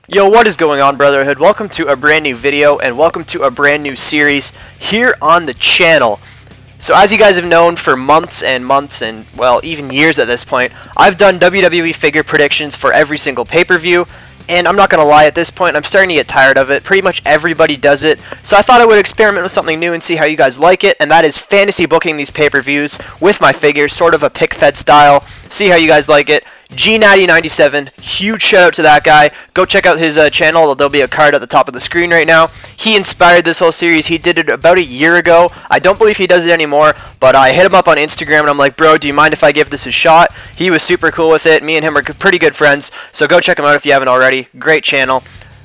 Yo, what is going on, Brotherhood? Welcome to a brand new video and welcome to a brand new series here on the channel. So as you guys have known for months and well, even years at this point, I've done WWE figure predictions for every single pay-per-view, and I'm not going to lie, at this point I'm starting to get tired of it. Pretty much everybody does it, so I thought I would experiment with something new and see how you guys like it, and that is fantasy booking these pay-per-views with my figures, sort of a pick-fed style. See how you guys like it. GNatty97, huge shout out to that guy. Go check out his channel, there'll be a card at the top of the screen right now. He inspired this whole series. He did it about a year ago. I don't believe he does it anymore, but I hit him up on Instagram and I'm like, bro, do you mind if I give this a shot? He was super cool with it. Me and him are pretty good friends, so go check him out if you haven't already. Great channel.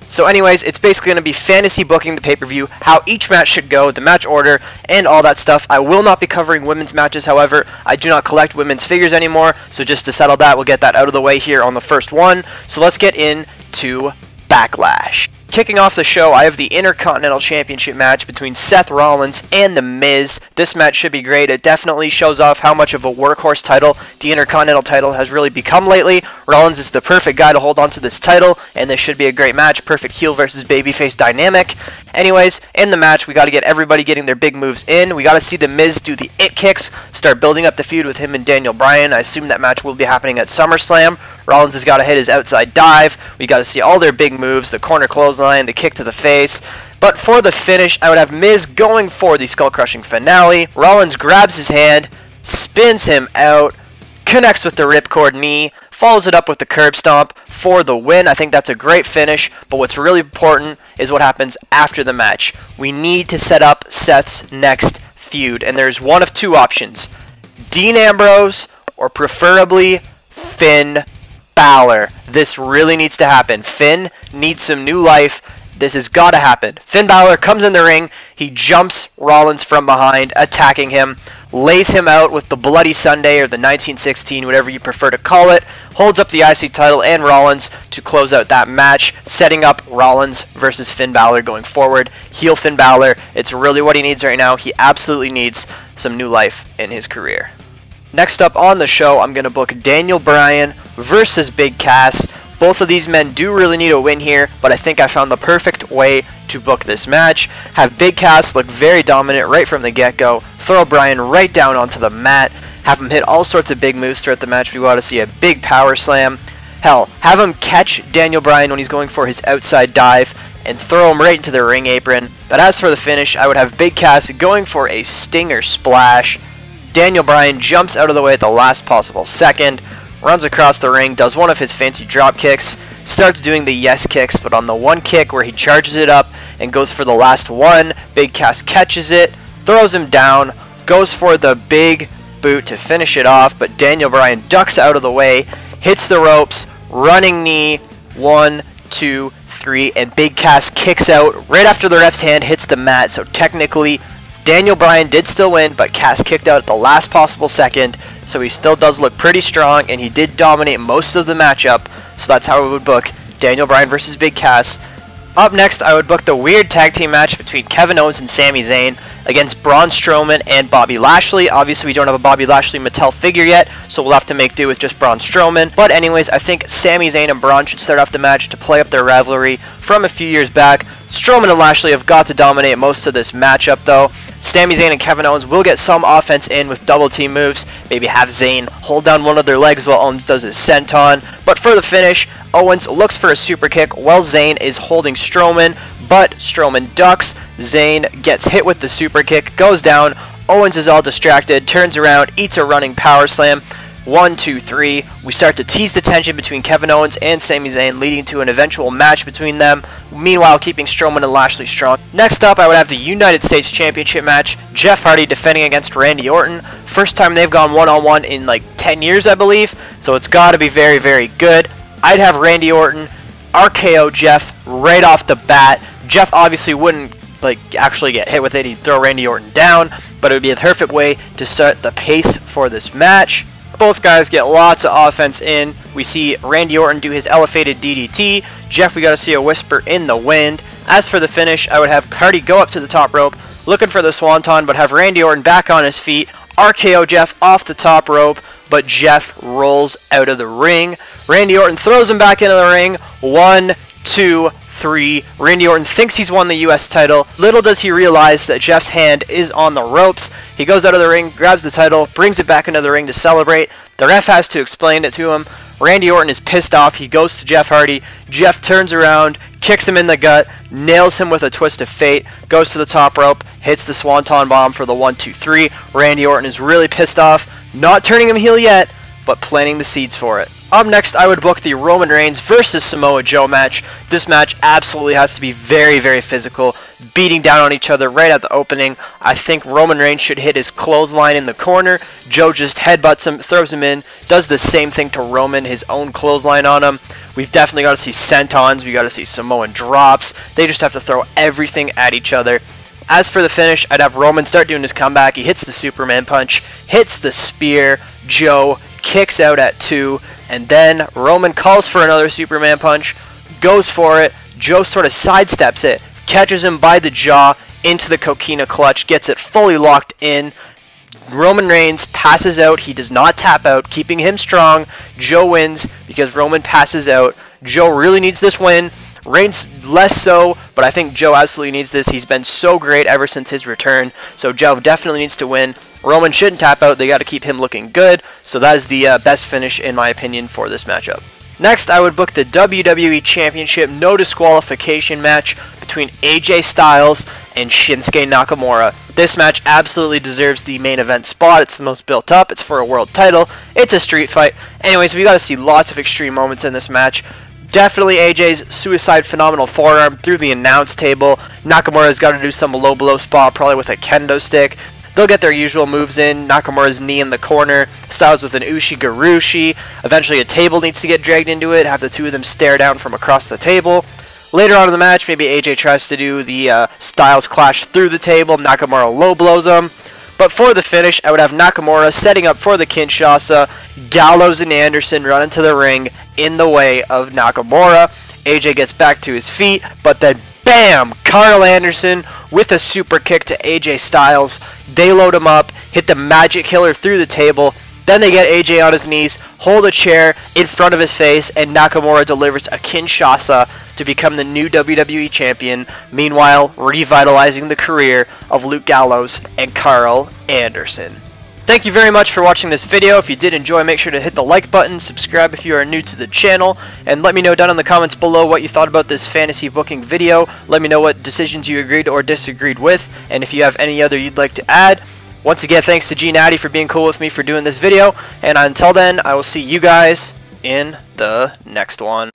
So anyways, it's basically going to be fantasy booking the pay-per-view, how each match should go, the match order, and all that stuff. I will not be covering women's matches, however. I do not collect women's figures anymore, so just to settle that, we'll get that out of the way here on the first one. So let's get into Backlash. Kicking off the show, I have the Intercontinental Championship match between Seth Rollins and The Miz. This match should be great. It definitely shows off how much of a workhorse title the Intercontinental title has really become lately. Rollins is the perfect guy to hold on to this title, and this should be a great match. Perfect heel versus babyface dynamic. Anyways, in the match, we got to get everybody getting their big moves in. We got to see The Miz do the it kicks, start building up the feud with him and Daniel Bryan. I assume that match will be happening at SummerSlam. Rollins has got to hit his outside dive. We got to see all their big moves, the corner clothesline, the kick to the face. But for the finish, I would have Miz going for the skull-crushing finale. Rollins grabs his hand, spins him out, connects with the ripcord knee, follows it up with the curb stomp for the win. I think that's a great finish, but what's really important is what happens after the match. We need to set up Seth's next feud, and there's one of two options. Dean Ambrose, or preferably Finn Balor. This really needs to happen. Finn needs some new life. This has got to happen. Finn Balor comes in the ring. He jumps Rollins from behind, attacking him, lays him out with the Bloody Sunday or the 1916, whatever you prefer to call it, holds up the IC title and Rollins to close out that match, setting up Rollins versus Finn Balor going forward. Heel Finn Balor, it's really what he needs right now. He absolutely needs some new life in his career. Next up on the show, I'm going to book Daniel Bryan versus Big Cass. Both of these men do really need a win here, but I think I found the perfect way to book this match. Have Big Cass look very dominant right from the get-go, throw Bryan right down onto the mat, have him hit all sorts of big moves throughout the match. We want to see a big power slam. Hell, have him catch Daniel Bryan when he's going for his outside dive and throw him right into the ring apron. But as for the finish, I would have Big Cass going for a stinger splash. Daniel Bryan jumps out of the way at the last possible second, runs across the ring, does one of his fancy drop kicks, starts doing the yes kicks, but on the one kick where he charges it up and goes for the last one, Big Cass catches it, throws him down, goes for the big boot to finish it off, but Daniel Bryan ducks out of the way, hits the ropes, running knee, 1, 2, 3, and Big Cass kicks out right after the ref's hand hits the mat, so technically Daniel Bryan did still win, but Cass kicked out at the last possible second, so he still does look pretty strong, and he did dominate most of the matchup, so that's how we would book Daniel Bryan versus Big Cass. Up next, I would book the weird tag team match between Kevin Owens and Sami Zayn against Braun Strowman and Bobby Lashley. Obviously, we don't have a Bobby Lashley Mattel figure yet, so we'll have to make do with just Braun Strowman. But anyways, I think Sami Zayn and Braun should start off the match to play up their rivalry from a few years back. Strowman and Lashley have got to dominate most of this matchup, though. Sami Zayn and Kevin Owens will get some offense in with double team moves. Maybe have Zayn hold down one of their legs while Owens does his senton. But for the finish, Owens looks for a super kick while Zayn is holding Strowman, but Strowman ducks. Zayn gets hit with the super kick, goes down. Owens is all distracted, turns around, eats a running power slam. 1, 2, 3. We start to tease the tension between Kevin Owens and Sami Zayn, leading to an eventual match between them, meanwhile keeping Strowman and Lashley strong. Next up, I would have the United States Championship match, Jeff Hardy defending against Randy Orton. First time they've gone one-on-one in like 10 years, I believe, so it's got to be very, very good. I'd have Randy Orton RKO Jeff right off the bat. Jeff obviously wouldn't actually get hit with it, he'd throw Randy Orton down, but it would be a perfect way to start the pace for this match. Both guys get lots of offense in. We see Randy Orton do his elevated DDT. Jeff, we got to see a whisper in the wind. As for the finish, I would have Hardy go up to the top rope, looking for the swanton, but have Randy Orton back on his feet, RKO Jeff off the top rope, but Jeff rolls out of the ring. Randy Orton throws him back into the ring. 1, 2, 3. Randy Orton thinks he's won the US title. Little does he realize that Jeff's hand is on the ropes. He goes out of the ring, grabs the title, brings it back into the ring to celebrate. The ref has to explain it to him. Randy Orton is pissed off. He goes to Jeff Hardy. Jeff turns around, kicks him in the gut, nails him with a twist of fate, goes to the top rope, hits the Swanton Bomb for the 1, 2, 3. Randy Orton is really pissed off, not turning him heel yet, but planting the seeds for it. Up next, I would book the Roman Reigns versus Samoa Joe match. This match absolutely has to be very, very physical, beating down on each other right at the opening. I think Roman Reigns should hit his clothesline in the corner. Joe just headbutts him, throws him in, does the same thing to Roman, his own clothesline on him. We've definitely got to see sentons, we got to see Samoan drops. They just have to throw everything at each other. As for the finish, I'd have Roman start doing his comeback. He hits the Superman punch, hits the spear. Joe kicks out at 2, and then Roman calls for another Superman punch, goes for it. Joe sort of sidesteps it, catches him by the jaw into the coquina clutch, gets it fully locked in. Roman Reigns passes out. He does not tap out, keeping him strong. Joe wins because Roman passes out. Joe really needs this win. Reigns less so, but I think Joe absolutely needs this. He's been so great ever since his return, so Joe definitely needs to win. Roman shouldn't tap out. They got to keep him looking good, so that is the best finish, in my opinion, for this matchup. Next, I would book the WWE Championship no disqualification match between AJ Styles and Shinsuke Nakamura. This match absolutely deserves the main event spot. It's the most built up. It's for a world title. It's a street fight. Anyways, we got to see lots of extreme moments in this match. Definitely AJ's suicide phenomenal forearm through the announce table. Nakamura's got to do some low blow spot, probably with a kendo stick. They'll get their usual moves in. Nakamura's knee in the corner. Styles with an Ushi-Garushi. Eventually a table needs to get dragged into it. Have the two of them stare down from across the table. Later on in the match, maybe AJ tries to do the Styles clash through the table. Nakamura low blows him. But for the finish, I would have Nakamura setting up for the Kinshasa. Gallows and Anderson run into the ring in the way of Nakamura. AJ gets back to his feet, but then bam! Carl Anderson with a super kick to AJ Styles. They load him up, hit the magic killer through the table. Then they get AJ on his knees, hold a chair in front of his face, and Nakamura delivers a Kinshasa to become the new WWE Champion, meanwhile revitalizing the career of Luke Gallows and Carl Anderson. Thank you very much for watching this video. If you did enjoy, make sure to hit the like button, subscribe if you are new to the channel, and let me know down in the comments below what you thought about this fantasy booking video. Let me know what decisions you agreed or disagreed with, and if you have any other you'd like to add. Once again, thanks to G Natty for being cool with me for doing this video, and until then, I will see you guys in the next one.